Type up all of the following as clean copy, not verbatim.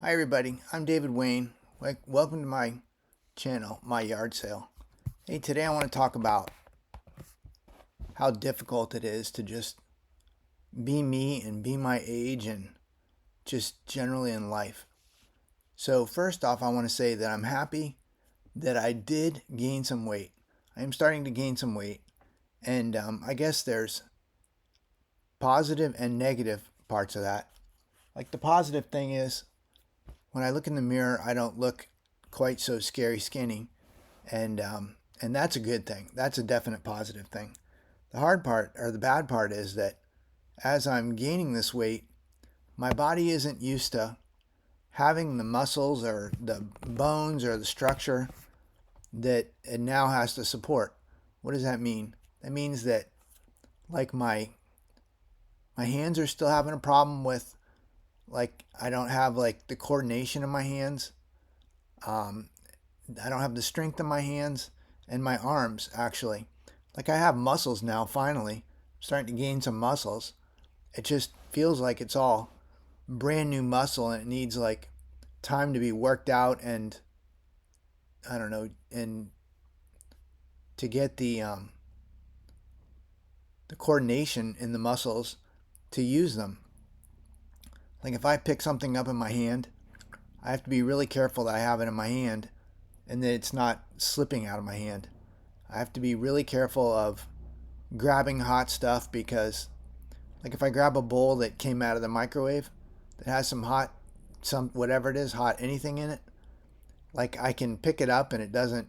Hi everybody, I'm David Wayne. Welcome to my channel, My Yard Sale. Hey, today I want to talk about how difficult it is to just be me and be my age and just generally in life. So first off, I want to say that I'm happy that I did gain some weight. I am starting to gain some weight, and I guess there's positive and negative parts of that. Like the positive thing is when I look in the mirror, I don't look quite so scary skinny, and and that's a good thing. That's a definite positive thing. The hard part or the bad part is that as I'm gaining this weight, my body isn't used to having the muscles or the bones or the structure that it now has to support. What does that mean? That means that like my hands are still having a problem with, like, I don't have like the coordination in my hands. Um, I don't have the strength in my hands and my arms actually. Like I have muscles now finally. I'm starting to gain some muscles. It just feels like it's all brand new muscle and it needs like time to be worked out and I don't know, and to get the coordination in the muscles to use them. Like if I pick something up in my hand, I have to be really careful that I have it in my hand and that it's not slipping out of my hand. I have to be really careful of grabbing hot stuff because, like, if I grab a bowl that came out of the microwave that has some hot, some whatever it is, hot anything in it, like I can pick it up and it doesn't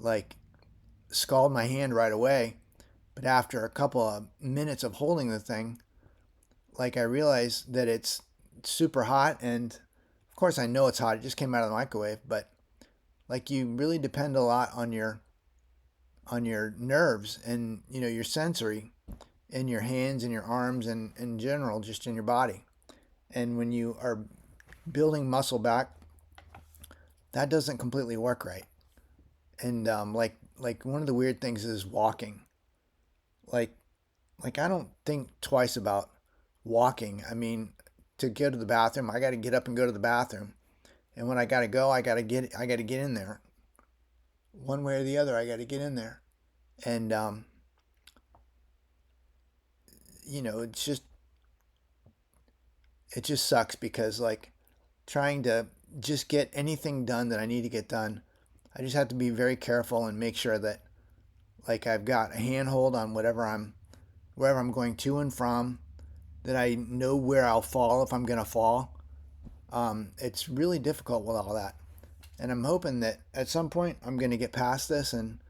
like scald my hand right away. But after a couple of minutes of holding the thing, like I realize that it's super hot. And of course, I know it's hot. It just came out of the microwave. But like you really depend a lot on your nerves and your sensory in your hands and your arms and in general just in your body. And when you are building muscle back, that doesn't completely work right. And like one of the weird things is walking. Like like I don't think twice about walking. I mean, to go to the bathroom, I got to get up and go to the bathroom. And when I got to go, I got to get in there. One way or the other, I got to get in there. And it's just it just sucks because like trying to just get anything done that I need to get done, I just have to be very careful and make sure that like I've got a handhold on wherever I'm going to and from, that I know where I'll fall if I'm gonna fall. It's really difficult with all that, and I'm hoping that at some point I'm gonna get past this and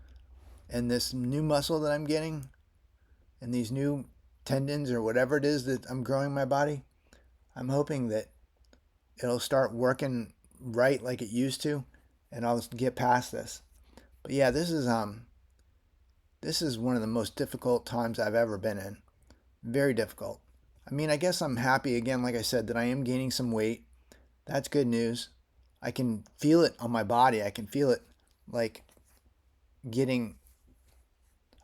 this new muscle that I'm getting and these new tendons or whatever it is that I'm growing in my body. I'm hoping that it'll start working right like it used to, and I'll get past this. But yeah, this is one of the most difficult times I've ever been in. Very difficult. I mean, I guess I'm happy again, like I said, that I am gaining some weight. That's good news. I can feel it on my body. I can feel it like getting,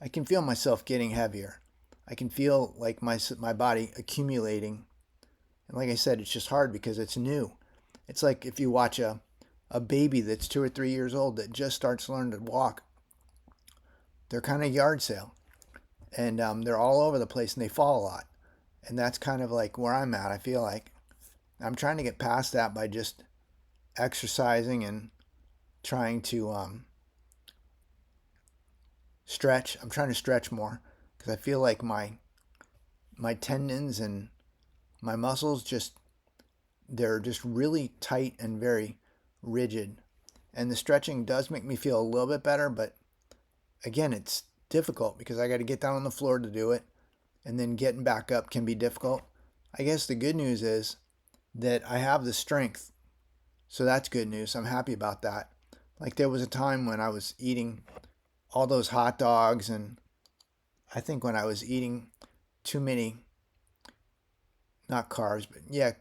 I can feel myself getting heavier. I can feel like my body accumulating. And like I said, it's just hard because it's new. It's like if you watch a baby that's 2 or 3 years old that just starts learning to walk, they're kind of yard sale. And they're all over the place and they fall a lot. And that's kind of like where I'm at. I feel like I'm trying to get past that by just exercising and trying to stretch. I'm trying to stretch more because I feel like my tendons and my muscles just they're just really tight and very rigid. And the stretching does make me feel a little bit better, but again, it's difficult because I got to get down on the floor to do it, and then getting back up can be difficult. I guess the good news is that I have the strength. So that's good news. I'm happy about that. Like there was a time when I was eating all those hot dogs, and I think when I was eating too many, not carbs, but yeah,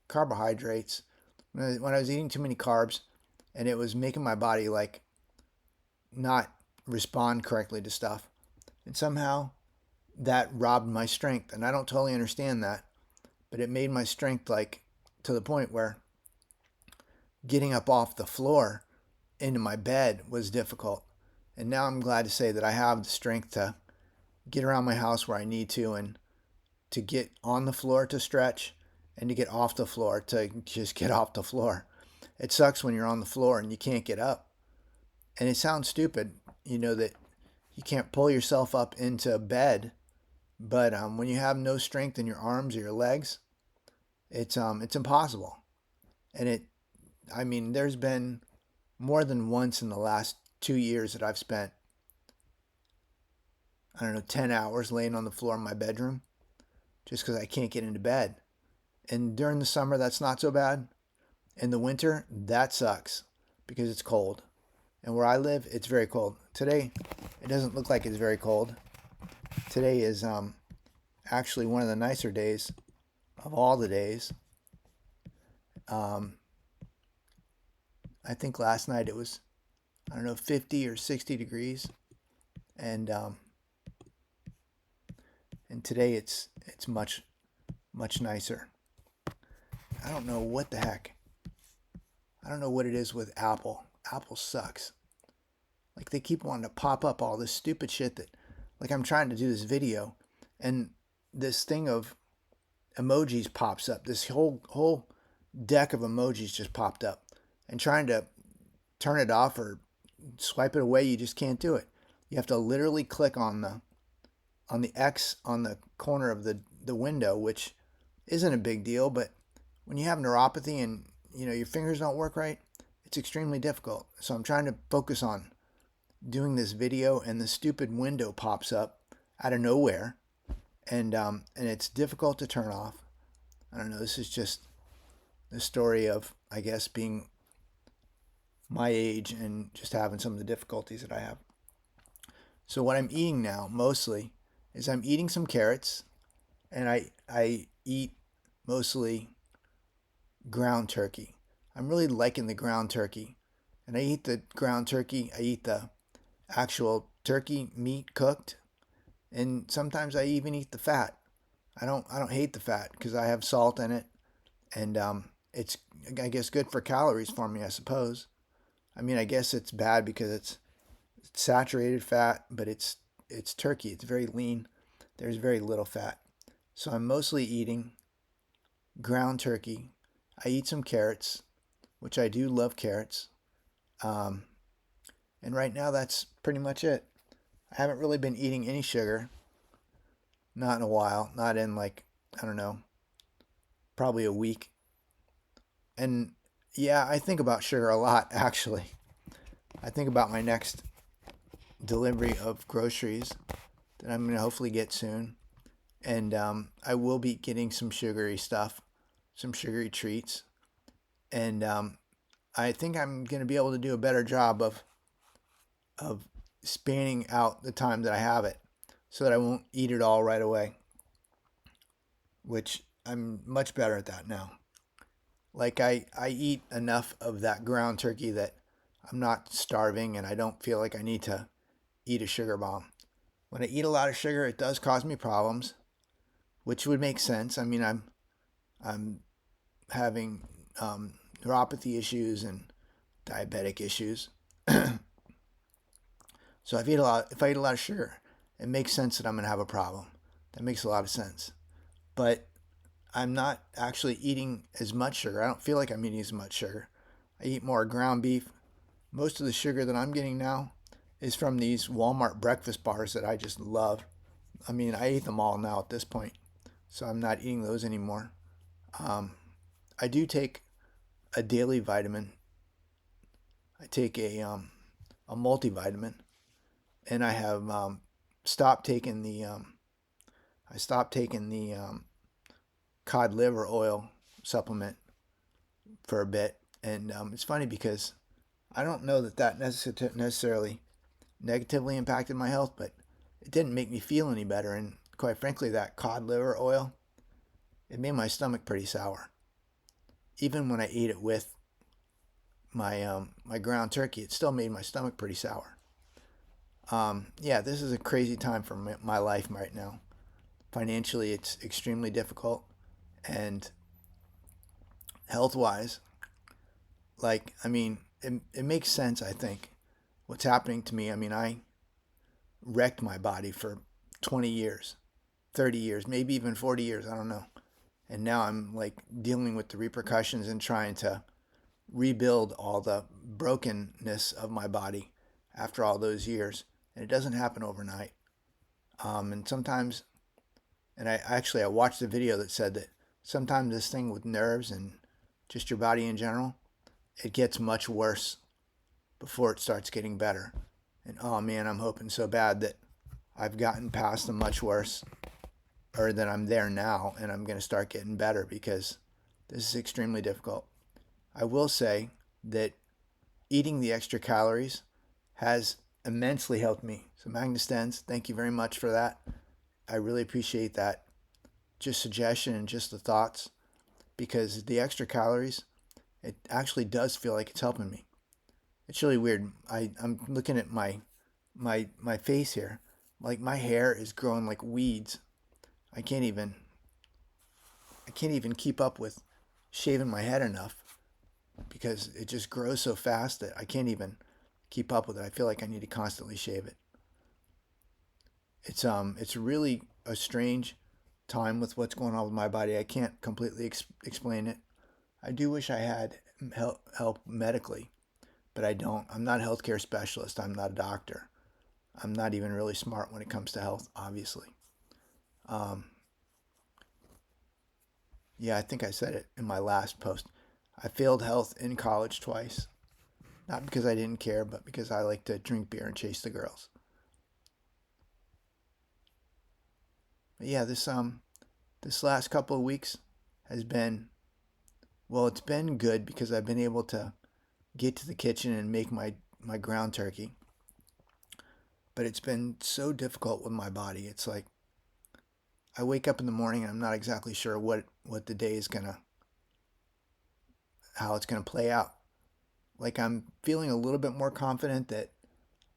carbohydrates. When I was eating too many carbs, and it was making my body like not respond correctly to stuff. And somehow that robbed my strength. And I don't totally understand that, but it made my strength like to the point where getting up off the floor into my bed was difficult. And now I'm glad to say that I have the strength to get around my house where I need to, and to get on the floor to stretch, and to get off the floor to just get off the floor. It sucks when you're on the floor and you can't get up. And it sounds stupid, that you can't pull yourself up into bed, but when you have no strength in your arms or your legs, it's impossible. And there's been more than once in the last 2 years that I've spent, I don't know, 10 hours laying on the floor in my bedroom just because I can't get into bed. And during the summer, that's not so bad. In the winter, that sucks because it's cold. And where I live, it's very cold. Today, it doesn't look like it's very cold. Today is actually one of the nicer days of all the days. I think last night it was, 50 or 60 degrees. And today it's much, much nicer. I don't know what the heck. I don't know what it is with Apple. Apple sucks. Like, they keep wanting to pop up all this stupid shit that, like, I'm trying to do this video and this thing of emojis pops up. This whole deck of emojis just popped up, and trying to turn it off or swipe it away, you just can't do it. You have to literally click on the X on the corner of the window, which isn't a big deal, but when you have neuropathy and your fingers don't work right, it's extremely difficult. So I'm trying to focus on doing this video, and the stupid window pops up out of nowhere, and it's difficult to turn off. I don't know. This is just the story of, I guess, being my age and just having some of the difficulties that I have. So what I'm eating now mostly is I'm eating some carrots, and I eat mostly ground turkey. I'm really liking the ground turkey. And I eat the ground turkey, I eat the actual turkey meat cooked, and sometimes I even eat the fat. I don't hate the fat because I have salt in it, and it's, I guess, good for calories for me, I suppose. I guess it's bad because it's saturated fat, but it's turkey. It's very lean. There's very little fat. So I'm mostly eating ground turkey. I eat some carrots, which I do love carrots. And right now that's pretty much it. I haven't really been eating any sugar. Not in a while. Not in, like, I don't know, probably a week. And yeah, I think about sugar a lot, actually. I think about my next delivery of groceries that I'm going to hopefully get soon. And I will be getting some sugary stuff, some sugary treats. And I think I'm going to be able to do a better job of spanning out the time that I have it so that I won't eat it all right away, which I'm much better at that now. Like, I eat enough of that ground turkey that I'm not starving and I don't feel like I need to eat a sugar bomb. When I eat a lot of sugar, it does cause me problems, which would make sense. I'm having neuropathy issues and diabetic issues. So if I eat a lot of sugar, it makes sense that I'm going to have a problem. That makes a lot of sense. But I'm not actually eating as much sugar. I don't feel like I'm eating as much sugar. I eat more ground beef. Most of the sugar that I'm getting now is from these Walmart breakfast bars that I just love. I eat them all now at this point, so I'm not eating those anymore. I do take a daily vitamin. I take a multivitamin, and I have stopped taking the cod liver oil supplement for a bit. And it's funny because I don't know that necessarily negatively impacted my health, but it didn't make me feel any better. And quite frankly, that cod liver oil, it made my stomach pretty sour. Even when I ate it with my my ground turkey, it still made my stomach pretty sour. Yeah, this is a crazy time for my life right now. Financially, it's extremely difficult, and health-wise, Like, I mean, it makes sense, I think, what's happening to me. I mean, I wrecked my body for 20 years, 30 years, maybe even 40 years, I don't know. And now I'm like dealing with the repercussions and trying to rebuild all the brokenness of my body after all those years. And it doesn't happen overnight. And sometimes, and I watched a video that said that sometimes this thing with nerves and just your body in general, it gets much worse before it starts getting better. And oh man, I'm hoping so bad that I've gotten past the much worse, or that I'm there now and I'm going to start getting better, because this is extremely difficult. I will say that eating the extra calories has immensely helped me. So Magnus Stens, thank you very much for that. I really appreciate that just suggestion and just the thoughts, because the extra calories, it actually does feel like it's helping me. It's really weird. I'm looking at my face here. Like my hair is growing like weeds. I can't even keep up with shaving my head enough, because it just grows so fast that I can't even keep up with it. I feel like I need to constantly shave it. It's really a strange time with what's going on with my body. I can't completely explain it. I do wish I had help medically, but I don't. I'm not a healthcare specialist. I'm not a doctor. I'm not even really smart when it comes to health, obviously. Um, yeah, I think I said it in my last post. I failed health in college twice. Not because I didn't care, but because I like to drink beer and chase the girls. But yeah, this last couple of weeks has been, well, it's been good because I've been able to get to the kitchen and make my ground turkey. But it's been so difficult with my body. It's like I wake up in the morning and I'm not exactly sure what the day is how it's gonna play out. Like I'm feeling a little bit more confident that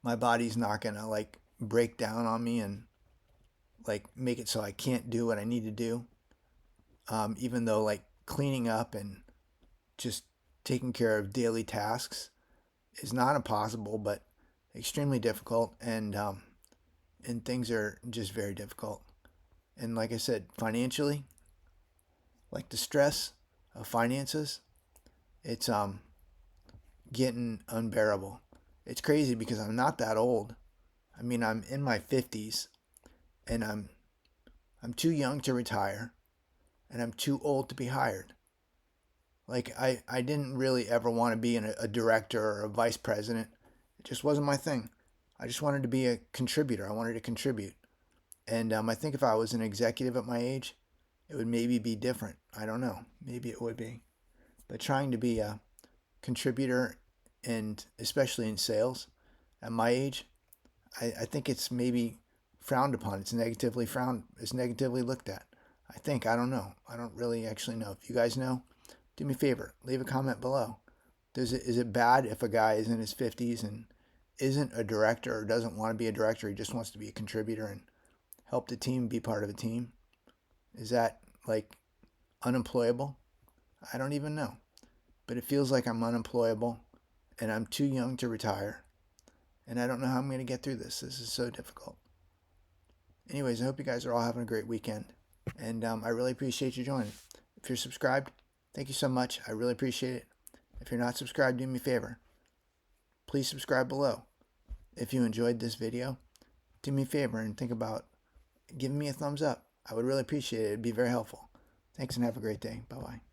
my body's not gonna like break down on me and like make it so I can't do what I need to do. Even though like cleaning up and just taking care of daily tasks is not impossible, but extremely difficult, and things are just very difficult. And like I said, financially, like the stress of finances, it's getting unbearable. It's crazy because I'm not that old. I mean, I'm in my 50s, and I'm too young to retire, and I'm too old to be hired. Like I didn't really ever want to be a director or a vice president. It just wasn't my thing. I just wanted to be a contributor. I wanted to contribute. And I think if I was an executive at my age, it would maybe be different. I don't know. Maybe it would be. But trying to be a contributor, and especially in sales at my age, I think it's maybe frowned upon. It's negatively looked at. I think. I don't know. I don't really actually know. If you guys know, do me a favor. Leave a comment below. Is it bad if a guy is in his 50s and isn't a director or doesn't want to be a director? He just wants to be a contributor and help the team, be part of a team? Is that like unemployable? I don't even know. But it feels like I'm unemployable and I'm too young to retire. And I don't know how I'm going to get through this. This is so difficult. Anyways, I hope you guys are all having a great weekend. And I really appreciate you joining. If you're subscribed, thank you so much. I really appreciate it. If you're not subscribed, do me a favor. Please subscribe below. If you enjoyed this video, do me a favor and think about giving me a thumbs up. I would really appreciate it. It'd be very helpful. Thanks and have a great day. Bye-bye.